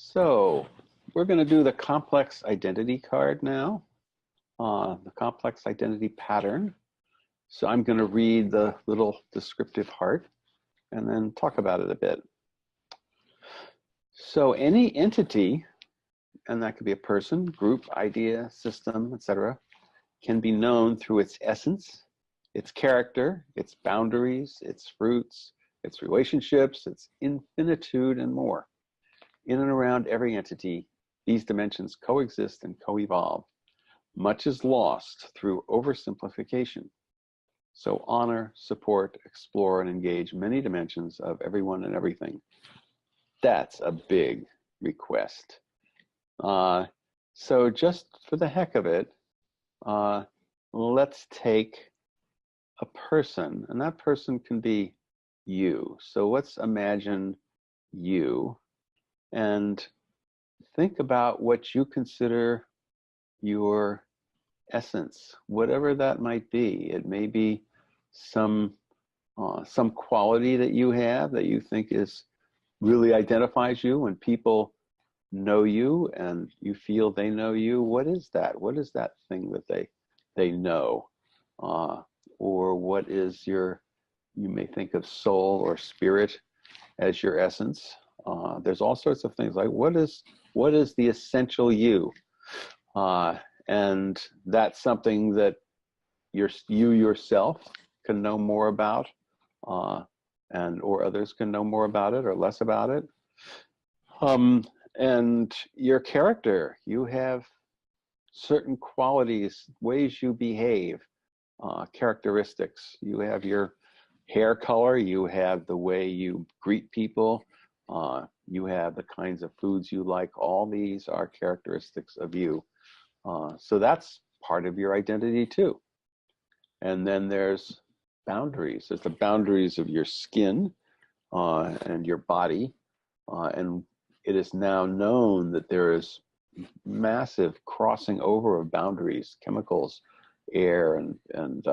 So we're going to do the complex identity card now, the complex identity pattern. So I'm going to read the little descriptive heart and then talk about it a bit. So any entity, and that could be a person, group, idea, system, etc., can be known through its essence, its character, its boundaries, its fruits, its relationships, its infinitude, and more. In and around every entity, these dimensions coexist and co-evolve. Much is lost through oversimplification. So honor, support, explore, and engage many dimensions of everyone and everything. That's a big request. So just for the heck of it, let's take a person, and that person can be you. So let's imagine you and think about what you consider your essence, whatever that might be. It may be some quality that you have that you think is really identifies you when people know you and you feel they know you. What is that? What is that thing that they know? Or what is you may think of soul or spirit as your essence. There's all sorts of things like what is the essential you? And that's something that you yourself can know more about, or others can know more about it or less about it. And your character, you have certain qualities, ways you behave, characteristics. You have your hair color, you have the way you greet people, you have the kinds of foods you like. All these are characteristics of you. So that's part of your identity too. And then there's boundaries. There's the boundaries of your skin and your body. And it is now known that there is massive crossing over of boundaries. Chemicals, air, and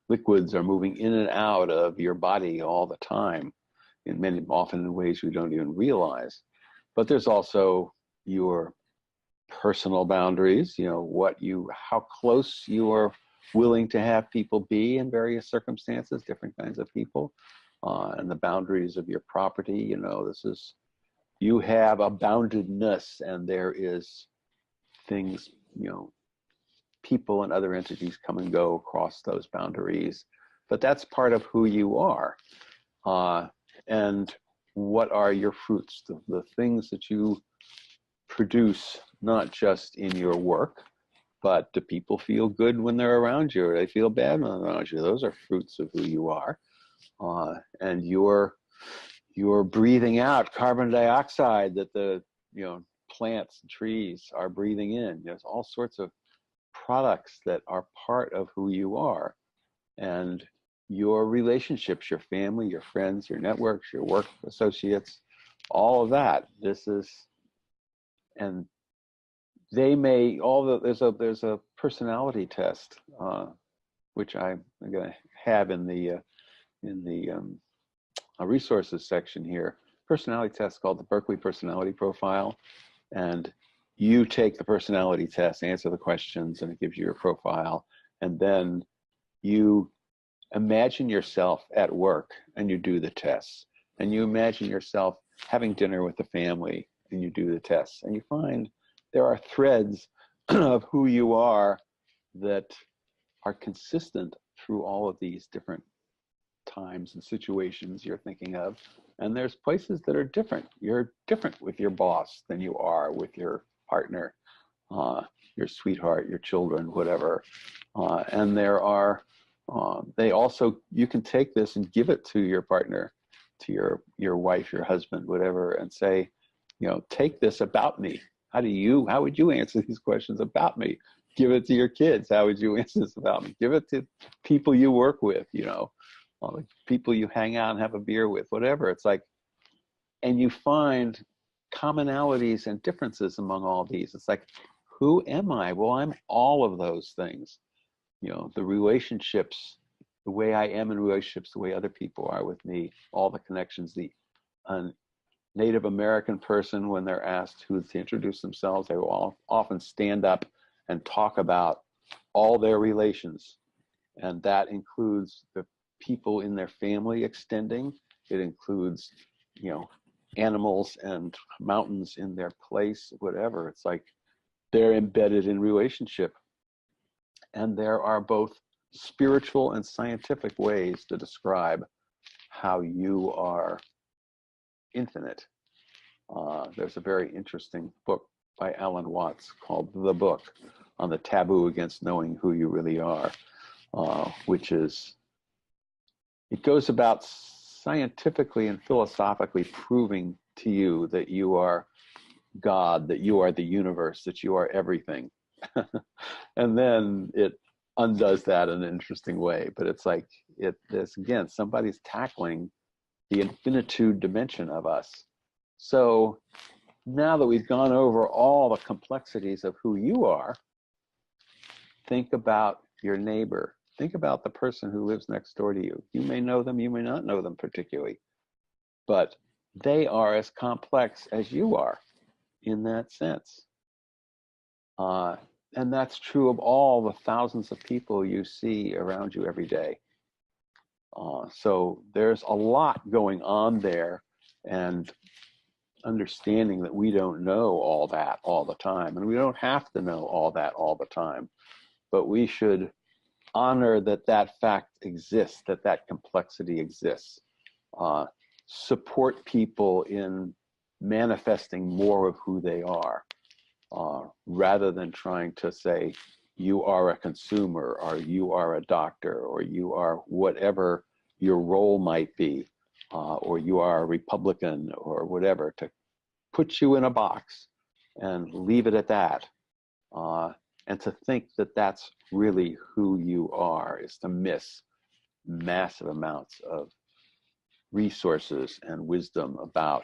liquids are moving in and out of your body all the time, often in ways we don't even realize. But there's also your personal boundaries, how close you are willing to have people be in various circumstances, different kinds of people, and the boundaries of your property. You have a boundedness, and there is things, people and other entities come and go across those boundaries, but that's part of who you are. And what are your fruits, the things that you produce, not just in your work, but do people feel good when they're around you, or they feel bad when they're around you? Those are fruits of who you are. And you're breathing out carbon dioxide that the plants and trees are breathing in. There's all sorts of products that are part of who you are. And your relationships, your family, your friends, your networks, your work associates, all of that. And they may there's a personality test which I'm going to have in the resources section here. Personality test called the Berkeley Personality Profile, and you take the personality test, answer the questions, and it gives you your profile. And then you imagine yourself at work and you do the tests, and you imagine yourself having dinner with the family and you do the tests, and you find there are threads of who you are that are consistent through all of these different times and situations you're thinking of. And there's places that are different. You're different with your boss than you are with your partner, your sweetheart, your children, whatever. And there are, you can take this and give it to your partner, to your wife, your husband, whatever, and say, take this about me. How would you answer these questions about me? Give it to your kids. How would you answer this about me? Give it to people you work with, people you hang out and have a beer with, whatever. It's like, and you find commonalities and differences among all these. It's like, who am I? Well, I'm all of those things. The relationships, the way I am in relationships, the way other people are with me, all the connections, Native American person, when they're asked who to introduce themselves, they will often stand up and talk about all their relations. And that includes the people in their family extending. It includes, you know, animals and mountains in their place, whatever. It's like they're embedded in relationship. And there are both spiritual and scientific ways to describe how you are infinite. There's a very interesting book by Alan Watts called The Book on the Taboo Against Knowing Who You Really Are, which is, it goes about scientifically and philosophically proving to you that you are God, that you are the universe, that you are everything. And then it undoes that in an interesting way. But it's like, there's, again, somebody's tackling the infinitude dimension of us. So now that we've gone over all the complexities of who you are, think about your neighbor. Think about the person who lives next door to you. You may know them, you may not know them particularly, but they are as complex as you are in that sense. And that's true of all the thousands of people you see around you every day. So there's a lot going on there, and understanding that we don't know all that all the time, and we don't have to know all that all the time, but we should honor that that fact exists, that that complexity exists. Support people in manifesting more of who they are, rather than trying to say, you are a consumer, or you are a doctor, or you are whatever your role might be, or you are a Republican, or whatever, to put you in a box and leave it at that. And to think that that's really who you are is to miss massive amounts of resources and wisdom about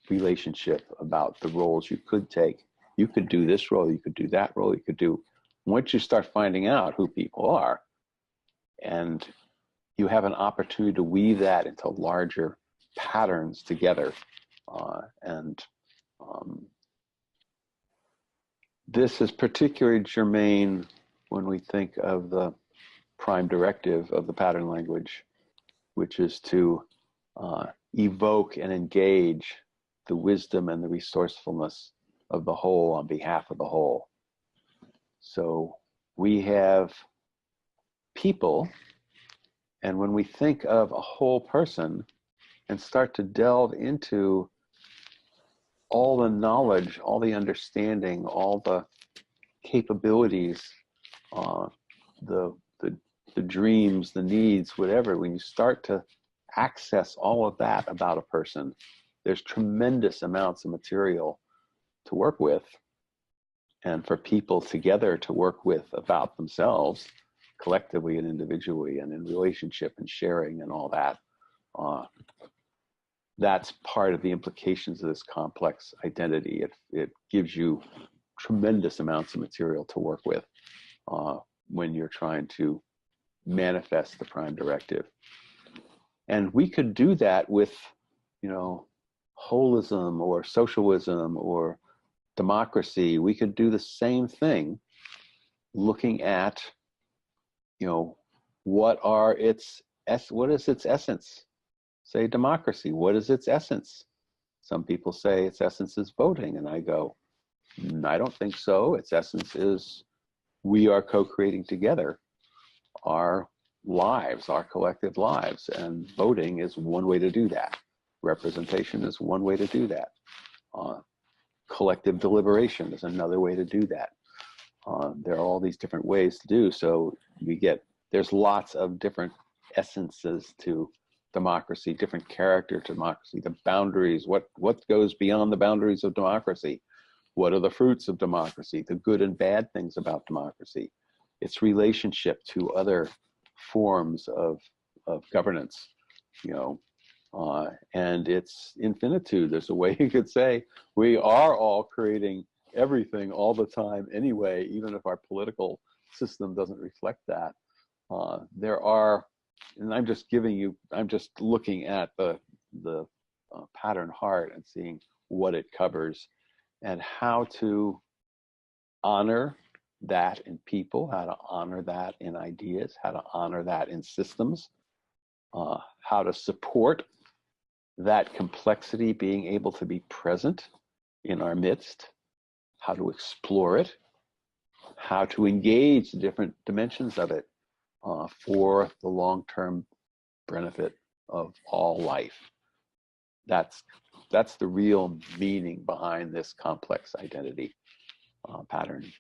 relationship, about the roles you could take. You could do this role, you could do that role, you could do, once you start finding out who people are, and you have an opportunity to weave that into larger patterns together. This is particularly germane when we think of the prime directive of the pattern language, which is to evoke and engage the wisdom and the resourcefulness of the whole on behalf of the whole. So we have people, and when we think of a whole person and start to delve into all the knowledge, all the understanding, all the capabilities, the dreams, the needs, whatever, when you start to access all of that about a person, there's tremendous amounts of material to work with, and for people together to work with about themselves, collectively and individually, and in relationship and sharing and all that. That's part of the implications of this complex identity. It gives you tremendous amounts of material to work with when you're trying to manifest the prime directive. And we could do that with, you know, holism or socialism or democracy. We could do the same thing, looking at, you know, what is its essence? Say democracy, what is its essence? Some people say its essence is voting, and I go, I don't think so. Its essence is we are co-creating together our lives, our collective lives, and voting is one way to do that. Representation is one way to do that. Collective deliberation is another way to do that. There are all these different ways to do, so there's lots of different essences to democracy, different character to democracy, the boundaries, what goes beyond the boundaries of democracy, what are the fruits of democracy, the good and bad things about democracy, its relationship to other forms of governance, you know, and its infinitude. There's a way you could say we are all creating everything all the time anyway, even if our political system doesn't reflect that. There are, and I'm just looking at the pattern heart and seeing what it covers and how to honor that in people, how to honor that in ideas, how to honor that in systems, how to support that complexity being able to be present in our midst, how to explore it, how to engage the different dimensions of it for the long-term benefit of all life. That's the real meaning behind this complex identity pattern